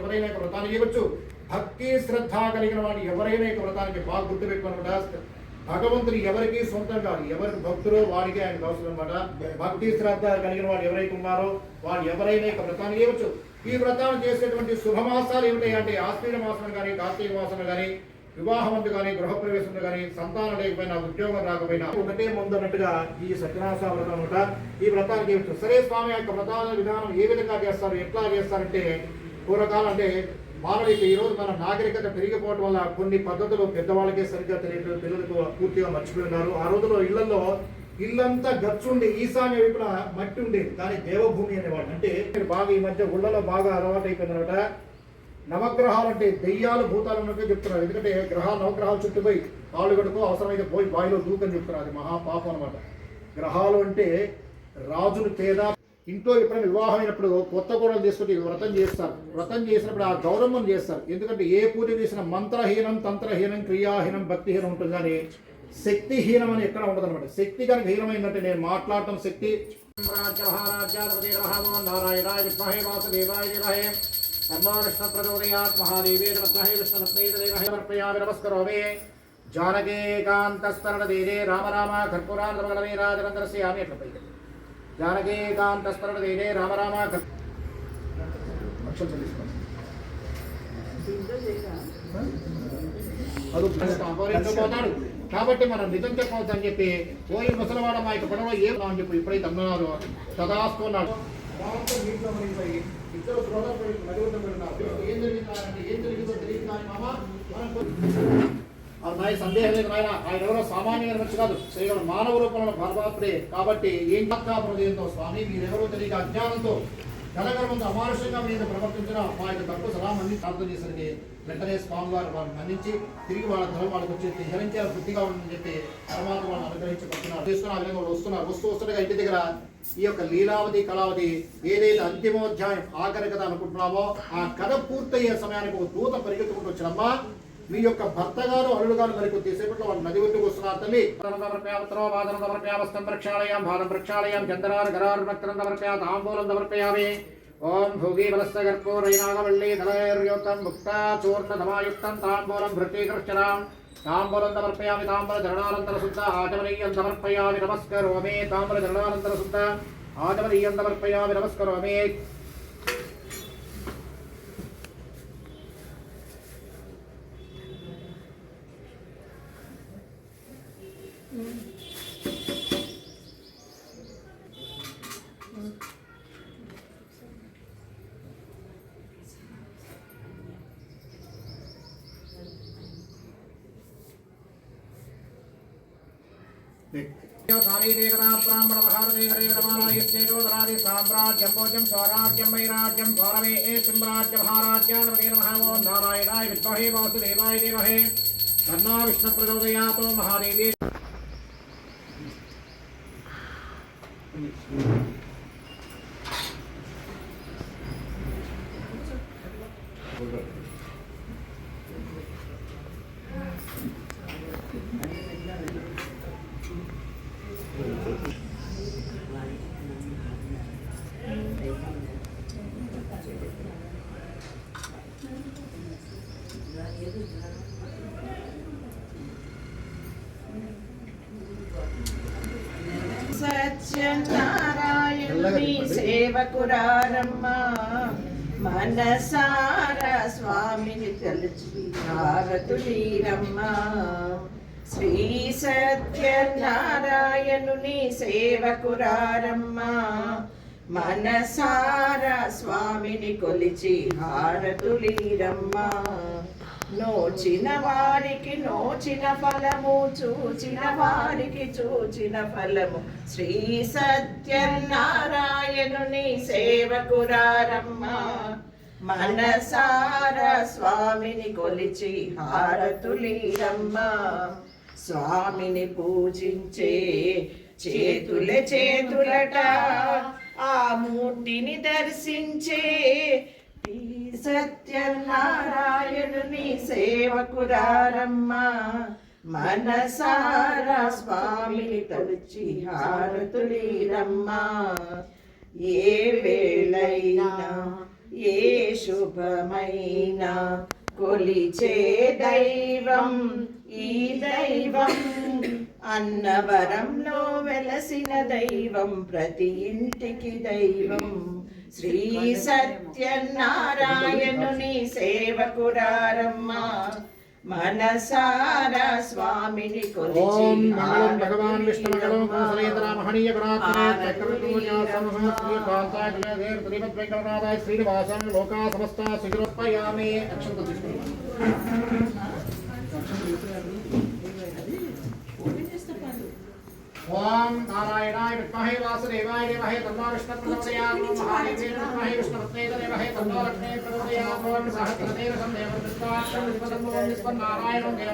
ఎవరైనా వ్రతాన్ని చేయవచ్చు. భక్తి శ్రద్ధ కలిగిన వాడు ఎవరైనా వ్రతానికి బాగా గుర్తుపెట్టుకున్నమాట. భగవంతుని ఎవరికి సొంతం కాదు, ఎవరికి భక్తులు వాడికి ఆయన అవసరం అనమాట. భక్తి శ్రద్ధ కలిగిన వాడు ఎవరైతే ఉన్నారో వాడు ఎవరైనా వ్రతాన్ని చేయవచ్చు. ఈ వ్రతాన్ని చేసేటువంటి శుభమాసాలు ఏమిటాయి అంటే ఆశ్వీజ మాసం కానీ, కార్తీక మాసం కానీ, వివాహం కానీ, గృహప్రవేశం కానీ, సంతానం లేకపోయినా, ఉద్యోగం రాకపోయినా ఒకటే ముందు అన్నట్టుగా ఈ సత్యనారాయణ వ్రతం అనమాట. ఈ వ్రతాన్ని చేయవచ్చు. సరే స్వామి యొక్క వ్రతాల విధానం ఏ విధంగా చేస్తారు, ఎట్లా చేస్తారంటే పూర్వకాలం అంటే మానవుడికి ఈరోజు మన నాగరికత పెరిగిపోవడం వల్ల కొన్ని పద్ధతులు పెద్దవాళ్ళకే సరిగ్గా తెలియదు, పిల్లలకు పూర్తిగా మర్చిపోయి ఉన్నారు. ఆ రోజుల్లో ఇళ్లలో ఇల్లంతా గచ్చుండి ఈశాన్య వైపున మట్టి ఉండేది, కానీ దేవభూమి అనేవాడు. అంటే బాగా ఈ మధ్య ఊళ్ళలో బాగా అలవాటు అయిపోయిందనమాట. నవగ్రహాలు అంటే దెయ్యాలు భూతాలు ఉన్నట్టు చెప్తున్నారు. ఎందుకంటే నవగ్రహాలు చుట్టుపోయి కాళ్ళు గడుకో అవసరమైతే పోయి బావిలో దూకని చెప్తున్నారు. అది మహాపాపం అనమాట. గ్రహాలు అంటే రాజులు పేద ఇంట్లో ఎప్పుడైనా వివాహం అయినప్పుడు కొత్త కూరలు తీసుకుంటే వ్రతం చేస్తారు. వ్రతం చేసినప్పుడు ఆ గౌరవం చేస్తారు. ఎందుకంటే ఏ పూజ చేసిన మంత్రహీనం, తంత్రహీనం, క్రియాహీనం, భక్తిహీనం ఉంటుంది, కానీ శక్తిహీనం అని ఎక్కడ ఉండదు అనమాట. శక్తి కనుక హీనమైందంటే నేను మాట్లాడటం శక్తి నారాయణాయ విద్మహే వాసుదేవాయ ధీమహి తన్నో కృష్ణ ప్రచోదయాత్ మహాదేవే విద్మహే విష్ణుపత్నే సమర్పయామి నమస్కరోమి. జానకీకాంతస్మరణదేనే రామ రామ కర్పూరార్ధమగలమే రాజనందరస్యామి. ఎట్లా పైకి జానకీకాంతస్మరణదేనే రామ రామ పోతాడు. కాబట్టి మనం నిజం చెప్పవచ్చు అని చెప్పి పోయి ముసలివాడ మా యొక్క పడవ ఏమో అని చెప్పి ఇప్పుడైతే అన్నారు తదాస్తున్నాడు. సందేహం లేదు నాయన, ఆయన ఎవరో సామాన్యంగా వచ్చి కాదు, శ్రీరాముడు మానవ రూపంలో పరమాత్ముడే. కాబట్టి ఏం ఏంతో స్వామి మీరెవరో తెలియక అజ్ఞానంతో జనగర్వంతో అమానుషంగా మీద ప్రవర్తించిన మా యొక్క తప్పు సలా మంది ప్రార్థన చేసరికి వెంటనే స్వామి వారు వారిని మన్నించి తిరిగి వాళ్ళ ధనం వాళ్ళకి వచ్చి హరించారు బుద్ధిగా ఉందని చెప్పి పరమాత్మ వాళ్ళని అనుగ్రహించి పడుతున్నారు. తీసుకున్న ఆ విధంగా వస్తుండగా ఇంటి దగ్గర ఈ యొక్క లీలావతి కళావతి ఏదైతే అంతిమోధ్యాయం ఆఖరి కథ అనుకుంటున్నామో ఆ కథ పూర్తయ్యే సమయానికి ఒక దూత పరిగెత్తుకుంటూ వచ్చినమ్మా, మీ యొక్క భర్త గారు అల్లుడు గారు మరి కొద్దిసేపట్లో వాళ్ళు నది ఒడ్డుకు వస్తున్నారు తల్లి. ప్రక్షాళయాం భారం ప్రక్షాళయాం చంద్రార్ గరార్ భక్తం సమర్పయా తాంబూలం సమర్పయామి. ఓం భోగి బలస్త గర్పూరైనాగవల్లి ధలైర్యోతం ముక్తా చూర్ణ ధమాయుక్తం తాంబూలం భృతీకృష్ణరాం తాంబూలం సమర్పయామి. తాంబూల ధరణానంతర శుద్ధ ఆచమనీయం సమర్పయామి నమస్కరోమి. తాంబూల ధరణానంతర శుద్ధ ఆచమనీయం సమర్పయామి నమస్కరోమి. ब्राह्मण साम्राज्यम भोजम स्वराज्यम वैराज्यम गौरवे सिंहराज्य महाराज्याधिपते नमः. ओं नारायणाय विद्महे वासुदेवाय धीमहि तन्नो विष्णुः प्रचोदयात्. महादेवी సత్యనారాయణుని సేవకురారమ్మ మనసార స్వామిని తలచి హారతులీరమ్మ. శ్రీ సత్యనారాయణుని సేవకురారమ్మ మనసార స్వామిని కొలిచి హారతులీరమ్మ. నోచిన వారికి నోచిన ఫలము, చూచిన వారికి చూచిన ఫలము. శ్రీ సత్యనారాయణుని సేవకురారమ్మ మనసార స్వామిని కొలిచి హారతులీరమ్మ. స్వామిని పూజించే చేతులే చేతులట, ఆ మూర్తిని దర్శించే సత్యనారాయణుని సేవకురారమ్మ మనసారా స్వామిని తలచి హారతులీరమ్మ. ఏ వేళైనా ఏ శుభమైన కొలిచే దైవం ఈ దైవం, అన్నవరంలో వెలసిన దైవం, ప్రతి ఇంటికి దైవం. శ్రీ సత్యనారాయణుని సేవకురారమ్మా, మనసారా స్వామిని కొలిచి ఓం మంగళం భగవాన్ విష్ణు మంగళం కుశలేతర మహనీయ గుణాత్మనే చక్రవర్తిమూర్యాసనః శ్రీ కాంతాయ దేవ శ్రీమద్ వెంకటనాథాయ శ్రీనివాసం లోకా సమస్త సుఖినోపయామి. అక్షంతలు తీసుకుంటాం. ఓం నారాయణాయ విద్మహే వాసుదేవాయ ధీమహి తన్నో విష్ణుః ప్రచోదయాత్. మహాదేవాయ విద్మహే విష్ణుపత్నే ధీమహి తన్నో లక్ష్మీః ప్రచోదయాత్. సహస్రదేవ సందేవం విశ్వాక్షం విశ్వదమ్మో విశ్వనారాయణం దేవ